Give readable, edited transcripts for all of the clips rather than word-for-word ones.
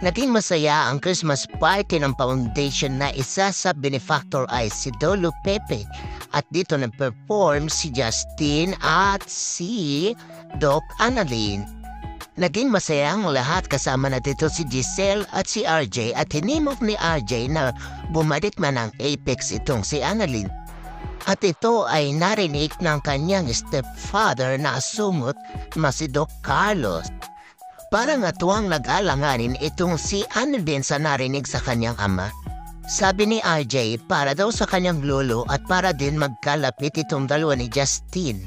Naging masaya ang Christmas party ng foundation na isa sa benefactor ay si Dolo Pepe at dito nag-perform si Justin at si Doc Annalyn. Naging masaya ang lahat kasama na dito si Giselle at si RJ at hinimok ni RJ na bumalik man ng Apex itong si Annalyn. At ito ay narinig ng kanyang stepfather na sumot na si Doc Carlos. Parang atuang nag-alanganin itong si Annalyn sa narinig sa kanyang ama. Sabi ni RJ para daw sa kanyang lolo at para din magkalapit itong dalawa ni Justin.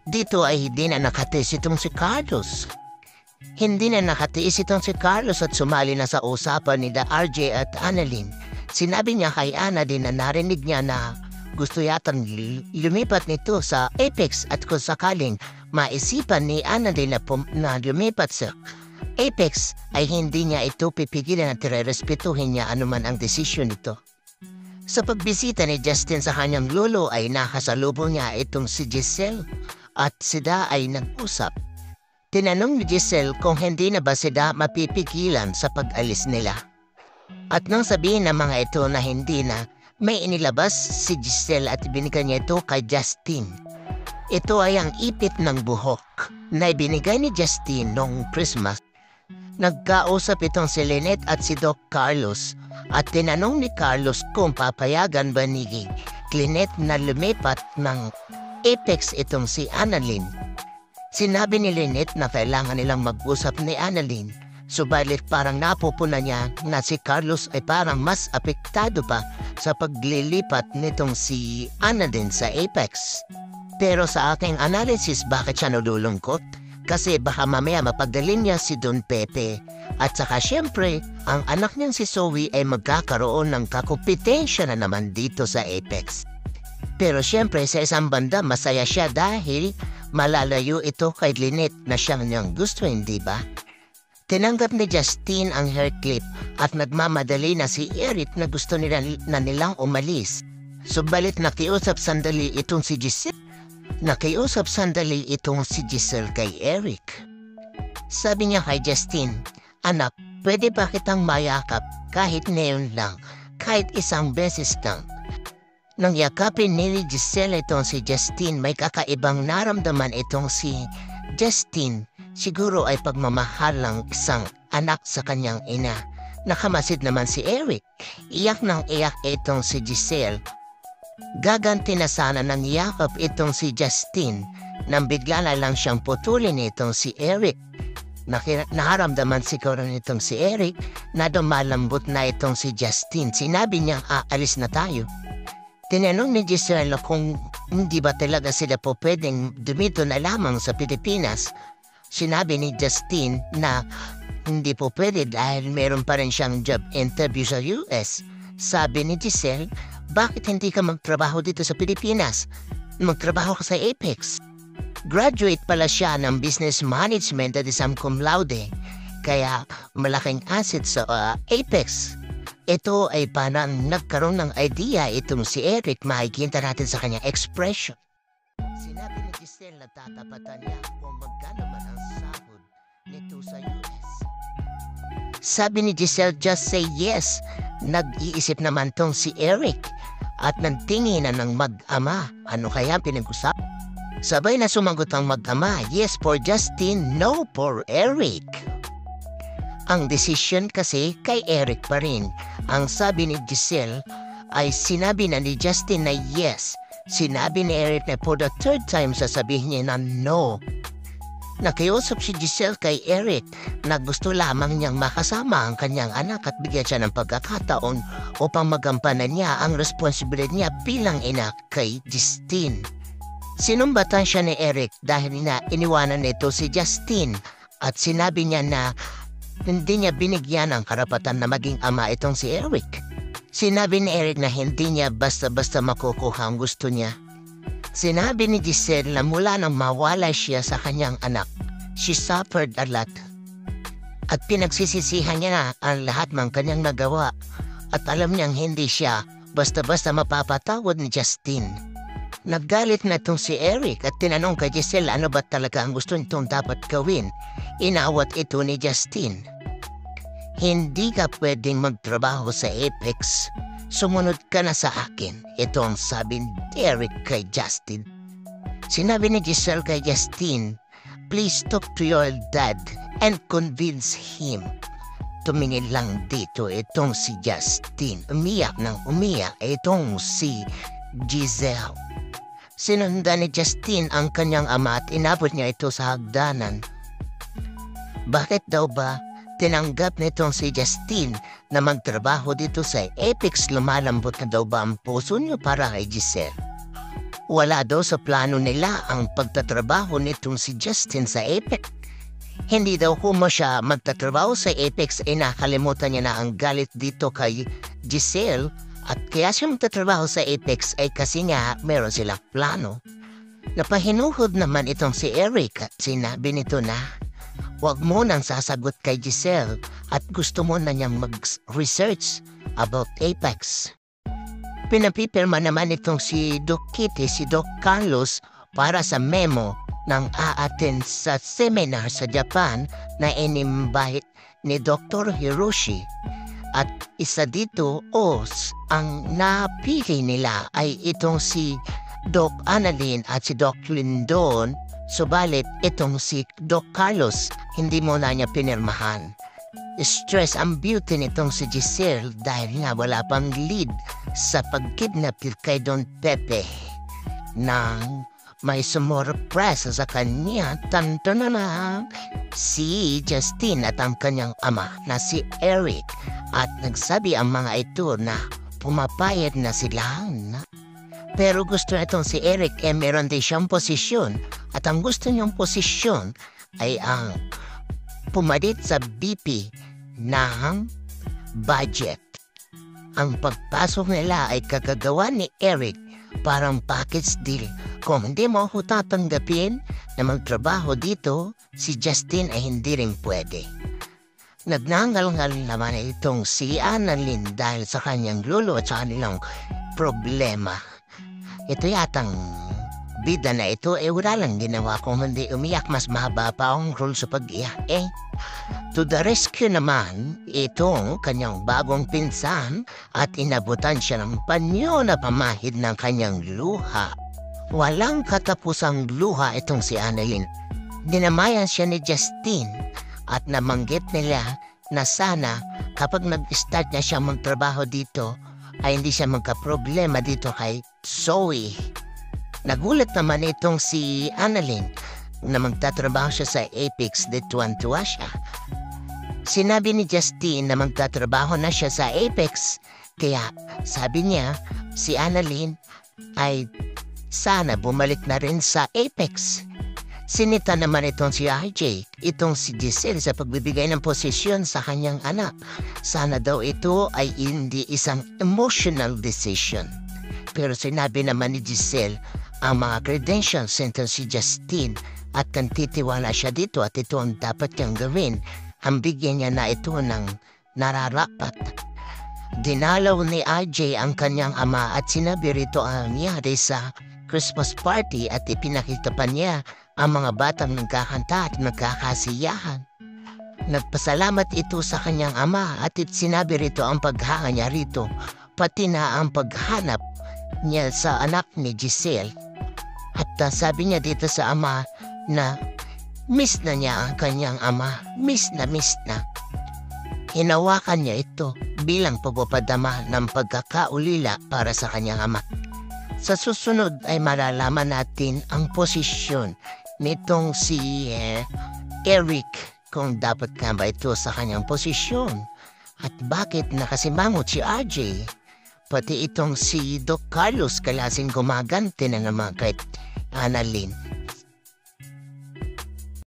Dito ay hindi na nakatiis itong si Carlos. Hindi na nakatiis itong si Carlos at sumali na sa usapan ni RJ at Annalyn. Sinabi niya kay Annalyn na narinig niya na gusto yatang lumipat nito sa Apex at kung sakaling maisipan ni Annalyn na lumipat sa Apex ay hindi niya ito pipigilan at respetuhin niya anuman ang desisyon nito. Sa pagbisita ni Justin sa kanyang lolo ay nakasalubong niya itong si Giselle at sila ay nag-usap. Tinanong ni Giselle kung hindi na ba sila mapipigilan sa pag-alis nila. At nang sabihin ng mga ito na hindi na, may inilabas si Giselle at ibinigay niya ito kay Justin. Ito ay ang ipit ng buhok na ibinigay ni Justin noong Christmas. Nagkausap itong si Lynette at si Doc Carlos at tinanong ni Carlos kung papayagan ba ni Lynette na lumipat ng Apex itong si Annalyn. Sinabi ni Lynette na kailangan nilang mag-usap ni Annalyn. Subalit parang napupuna niya na si Carlos ay parang mas apektado pa sa paglilipat nitong si Annalyn sa Apex. Pero sa aking analysis bakit siya nalulungkot? Kasi baka mamaya mapagdalin niya si Don Pepe. At saka syempre, ang anak niyang si Zoe ay magkakaroon ng kakompetensya na naman dito sa Apex. Pero syempre sa isang banda masaya siya dahil malalayo ito kay Lynette na siyang niyang gusto, hindi ba? Tinanggap ni Justin ang hair clip at nagmamadali na si Eric na gusto nilang umalis. Subalit nakiusap sandali itong si Giselle. Nakiusap sandali itong si Giselle kay Eric. Sabi niya kay Justin, "Anak, pwede ba kitang mayakap kahit ngayon lang, kahit isang beses lang?" Nang yakapin ni Giselle itong si Justin, may kakaibang naramdaman itong si Justin. Siguro ay pagmamahal ng isang anak sa kanyang ina. Nakamasid naman si Eric. Iyak nang iyak itong si Giselle. Gaganti na sana ng yakap itong si Justin nang bigla na lang siyang putulin itong si Eric. Nakaramdaman siguro nitong si Eric na dumalambot na itong si Justin. Sinabi niyang aalis na tayo. Tinanong ni Giselle kung hindi ba talaga sila po pwedeng dumito na lamang sa Pilipinas. Sinabi ni Justin na hindi po pwede dahil meron pa rin siyang job interview sa US. Sabi ni Giselle, bakit hindi ka magtrabaho dito sa Pilipinas? Magtrabaho ka sa Apex. Graduate pala siya ng business management at isang cum laude. Kaya malaking asset sa Apex. Ito ay parang nagkaroon ng idea itong si Eric, makikita natin sa kanyang expression. Sinabi ni Giselle na tatapatan niya kung magkano man ang sahod nito sa US. Sabi ni Giselle, just say yes. Nag-iisip naman tong si Eric at nagtingin na ng mag-ama. Ano kaya pinag-usap? Sabay na sumagot ang mag-ama, yes for Justin, no for Eric. Ang desisyon kasi kay Eric pa rin. Ang sabi ni Giselle ay sinabi na ni Justin na yes. Sinabi ni Eric na for the third time sasabihin niya na no. Nakiusap si Giselle kay Eric na gusto lamang niyang makasama ang kanyang anak at bigyan siya ng pagkakataon upang magampanan niya ang responsibilidad niya bilang ina kay Justin. Sinumbatan siya ni Eric dahil na iniwanan nito si Justin at sinabi niya na hindi niya binigyan ng karapatan na maging ama itong si Eric. Sinabi ni Eric na hindi niya basta-basta makukuha ang gusto niya. Sinabi ni Giselle na mula nang mawala siya sa kanyang anak, she suffered a lot. At pinagsisisihan niya na ang lahat ng kanyang nagawa at alam niyang hindi siya basta-basta mapapatawad ni Justin. Naggalit na itong si Eric at tinanong kay Giselle ano ba talaga ang gusto nitong dapat gawin. Inawat ito ni Justin. Hindi ka pwedeng magtrabaho sa Apex. Sumunod ka na sa akin. Ito ang sabi ni Eric kay Justin. Sinabi ni Giselle kay Justin, please talk to your dad and convince him. Tumingin lang dito itong si Justin. Umiyak ng umiyak itong si Giselle. Sinundan ni Justin ang kanyang ama at inabot niya ito sa hagdanan. Bakit daw ba tinanggap nitong si Justin na magtrabaho dito sa Apex? Lumalambot na daw ba ang puso niyo para kay Giselle? Wala daw sa plano nila ang pagtatrabaho nitong si Justin sa Apex. Hindi daw kumo siya magtatrabaho sa Apex ay nakalimutan niya na ang galit dito kay Giselle at kaya siya magtatrabaho sa Apex ay kasi nga meron silang plano. Napahinuhod naman itong si Eric at sinabi nito na huwag mo nang sasagot kay Giselle at gusto mo na niyang mag-research about Apex. Pinapipirma naman itong si Doc Kitty, si Doc Carlos para sa memo ng aattend sa seminar sa Japan na inimbahit ni Dr. Hiroshi. At isa dito, ang napili nila ay itong si Doc Annalyn at si Doc Lindon. Subalit itong si Doc Carlos, hindi mo na niya pinirmahan. Stress ang beauty nitong si Giselle dahil nga wala pang lead sa pagkidnap kay Don Pepe. Nang may sumurpresa sa kanya, tanto na lang si Justin at ang kanyang ama na si Eric. At nagsabi ang mga ito na pumapayag na sila na. Pero gusto na itong si Eric meron din siyang posisyon. At ang gusto niyang posisyon ay ang pumalit sa BP ng budget. Ang pagpasok nila ay kagagawa ni Eric parang package deal. Kung hindi mo ako tatanggapin na magtrabaho dito, si Justin ay hindi rin pwede. Nagnangal-ngal naman itong si Annalyn dahil sa kanyang lulo at sa kanilang problema. Ito yatang bida na ito wala lang ginawa kung hindi umiyak. Mas mahaba pa ang role sa pag-iyak To the rescue naman, itong kanyang bagong pinsan at inabutan siya ng panyo na pamahid ng kanyang luha. Walang katapusang luha itong si Annalyn. Dinamayan siya ni Justin at namanggit nila na sana kapag nag-start na siya magtrabaho dito ay hindi siya magka-problema dito kay Zoe. Nagulat naman itong si Annalyn na magtatrabaho siya sa Apex de tuwan-tuwa siya. Sinabi ni Justin na magtatrabaho na siya sa Apex kaya sabi niya si Annalyn ay sana bumalik na rin sa Apex. Sinita naman itong si RJ, itong si Giselle sa pagbibigay ng posisyon sa kanyang anak. Sana daw ito ay hindi isang emotional decision. Pero sinabi naman ni Giselle ang mga credentials nito si Justin at kung titiwala siya dito at ito ang dapat niyang gawin, ang bigyan niya na ito ng nararapat. Dinalaw ni RJ ang kanyang ama at sinabi rito ang nangyari sa Christmas party at ipinakita pa niya ang mga batang nagkakanta at nagkakasiyahan. Nagpasalamat ito sa kanyang ama at sinabi rito ang paghanga niya rito, pati na ang paghanap niya sa anak ni Giselle. At sabi niya dito sa ama na miss na niya ang kanyang ama, miss na. Hinawakan niya ito bilang pagpapadama ng pagkakaulila para sa kanyang ama. Sa susunod ay malalaman natin ang posisyon nitong si Eric kung dapat nga ba ito sa kanyang posisyon at bakit nakasimangot si RJ. Pati itong si Doc Carlos kalasing gumagante na naman kay Annalyn.